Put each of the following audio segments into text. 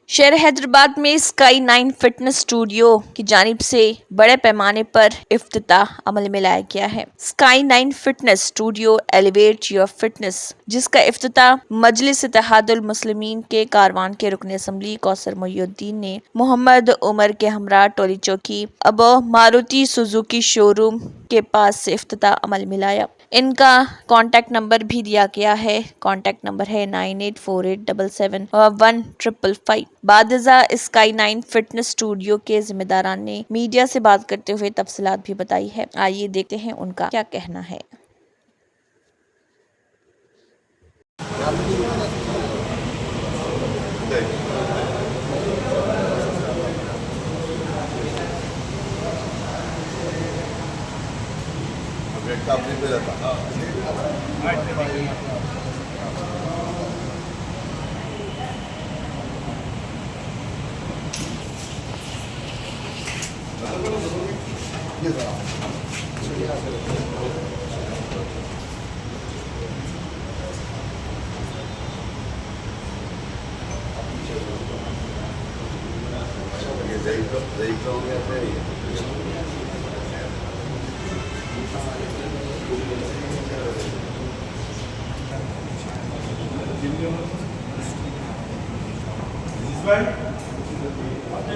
शहर हैदराबाद में sky 9 fitness studio की जानिब से बड़े पैमाने पर इफ्तिताह अमल में लाया गया है। Sky 9 fitness studio elevate your fitness, जिसका इफ्तिताह मजलिस इत्तेहादुल मुस्लिमीन के कारवान के रुकन असम्बली कौसर मोहिउद्दीन ने मोहम्मद उमर के हमरा टोली चौकी अब मारुति सुजुकी शोरूम के पास से इफ्तिताह अमल में लाया। इनका कॉन्टैक्ट नंबर भी दिया गया है। कॉन्टैक्ट नंबर है 9848771555। बादजा स्काई 9 फिटनेस स्टूडियो के जिम्मेदारान ने मीडिया से बात करते हुए तफसीलात भी बताई है। आइए देखते हैं उनका क्या कहना है।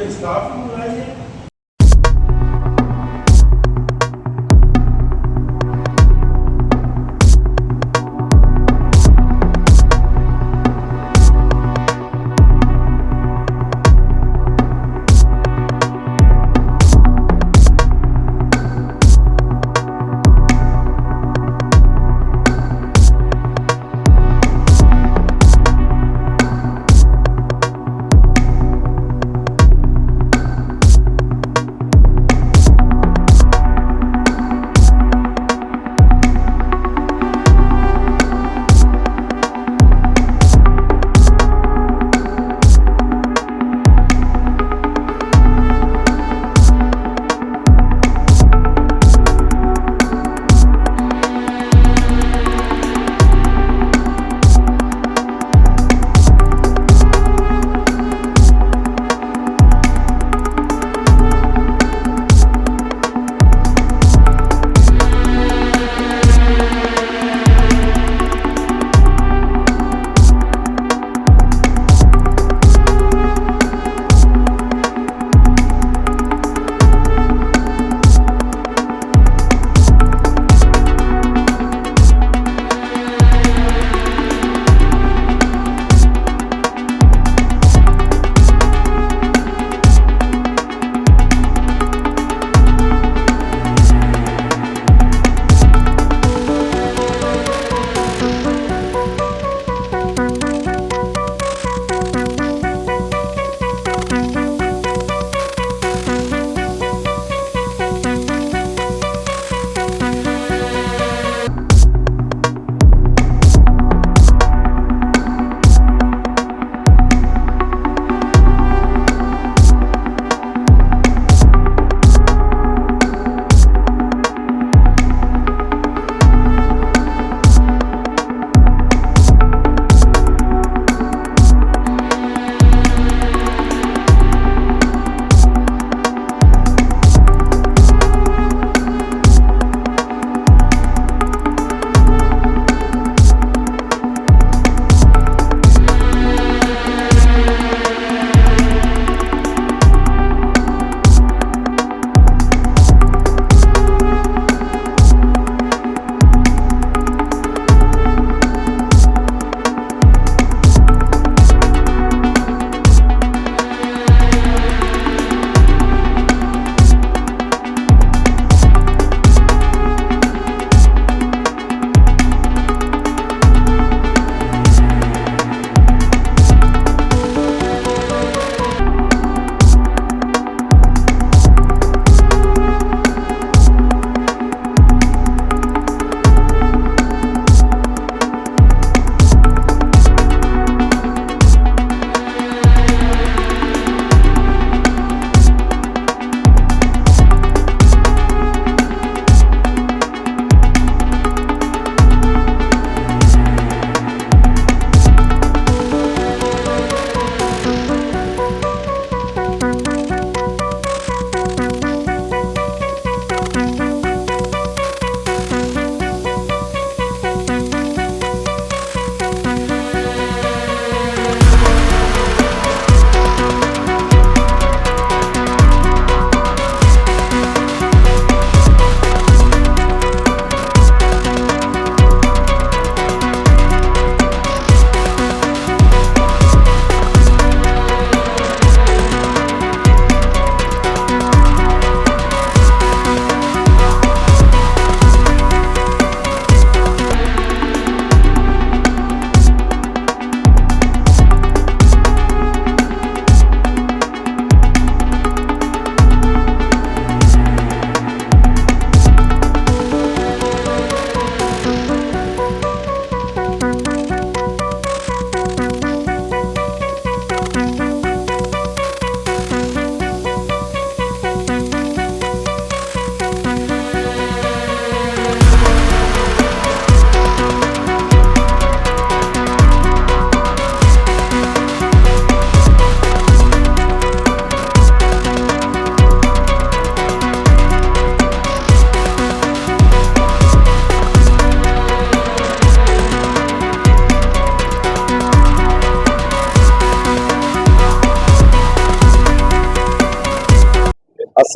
स्टाफ को बुलाइए।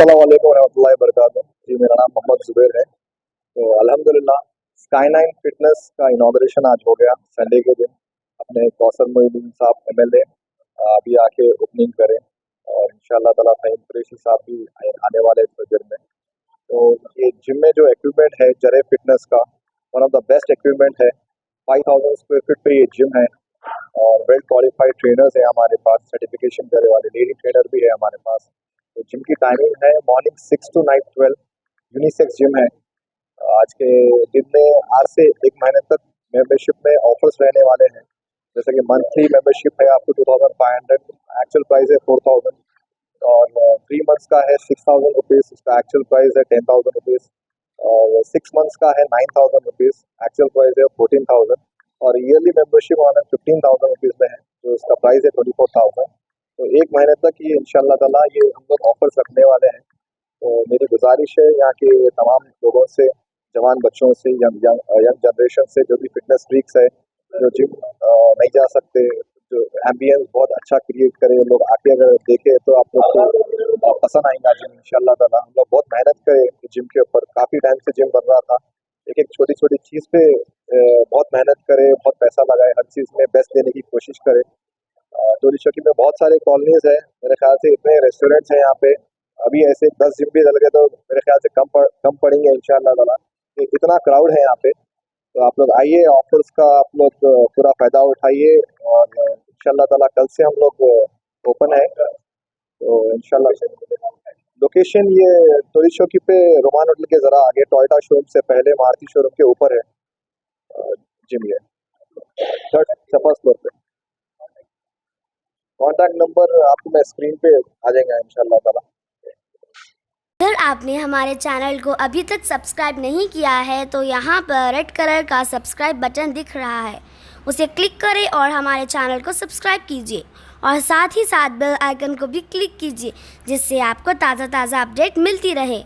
अस्सलाम वालेकुम रहमतुल्लाहि वबरकातुहू। जी, मेरा नाम मोहम्मद ज़ुबैर है। तो अल्हम्दुलिल्लाह स्काई 9 फिटनेस का इनॉग्रेशन आज हो गया संडे के दिन। अपने कौसर मोइनुद्दीन साहब एमएलए अभी आके ओपनिंग करें और इंशाअल्लाह ताला फ़हीम कुरैशी साहब भी आने वाले हैं फजर में। तो ये जिम में जो इक्विपमेंट है जरे फिटनेस का one of the best equipment है। 5000 स्क्वायर फीट पे ये जिम है और वेल क्वालिफाइड ट्रेनर्स हैं हमारे पास, सर्टिफिकेशन करे वाले लेडी ट्रेनर भी है हमारे पास। तो जिम की टाइमिंग है morning 6 to night 12। Unisex gym है। आज के दिन में आज से 1 महीने तक मेंबरशिप में ऑफर्स रहने वाले हैं। जैसे कि मंथली मेंबरशिप है आपको 2500, एक्चुअल प्राइस है 4000 और 3 मंथ्स का है 6000 रुपीज़, इसका एक्चुअल प्राइस है 10,000 रुपीज़ और 6 मंथ्स का है 9000 रुपीज़, एक्चुअल प्राइस है 14,000 और ईयरली मेंबरशिप हमारा 15,000 रुपीज़ में है, तो इसका प्राइस है 24,000। तो 1 महीने तक ये इंशाल्लाह ताला ये हम लोग ऑफर्स रखने वाले हैं। तो मेरी गुजारिश है यहाँ के तमाम लोगों से, जवान बच्चों से, यंग जनरेशन से, जो भी फिटनेस फ्रीक्स है, जो जिम नहीं जा सकते, जो एम्बियंस बहुत अच्छा क्रिएट करे, लोग आके अगर देखे तो आप लोग को पसंद आएगा जिम इंशाल्लाह ताला। हम लोग बहुत मेहनत करे जिम के ऊपर, काफ़ी टाइम से जिम बन रहा था। एक एक छोटी छोटी चीज़ पे बहुत मेहनत करे, बहुत पैसा लगाए, हर चीज़ में बेस्ट देने की कोशिश करे। टोली चौकी में बहुत सारे कॉलोनीज है, मेरे ख्याल से इतने रेस्टोरेंट्स हैं यहाँ पे। अभी ऐसे 10 जिम भी लगे तो मेरे ख्याल से कम पड़ेंगे इंशाल्लाह ताला। इतना क्राउड है यहाँ पे, तो आप लोग आइए, ऑफर्स का आप लोग पूरा फायदा उठाइए और इंशाल्लाह ताला कल से हम लोग ओपन है। तो इंशाल्लाह से लोकेशन ये टोली चौकी पे रोमान होटल के ज़रा आगे, टोयोटा शोरूम से पहले, मारुति शोरूम के ऊपर है जिम ये, थर्ड फर्स्ट फ्लोर पे। कॉन्टैक्ट नंबर आपको मैं स्क्रीन पे आ जाएगा इंशाल्लाह ताला। अगर आपने हमारे चैनल को अभी तक सब्सक्राइब नहीं किया है तो यहाँ पर रेड कलर का सब्सक्राइब बटन दिख रहा है, उसे क्लिक करें और हमारे चैनल को सब्सक्राइब कीजिए और साथ ही साथ बेल आइकन को भी क्लिक कीजिए, जिससे आपको ताज़ा अपडेट मिलती रहे।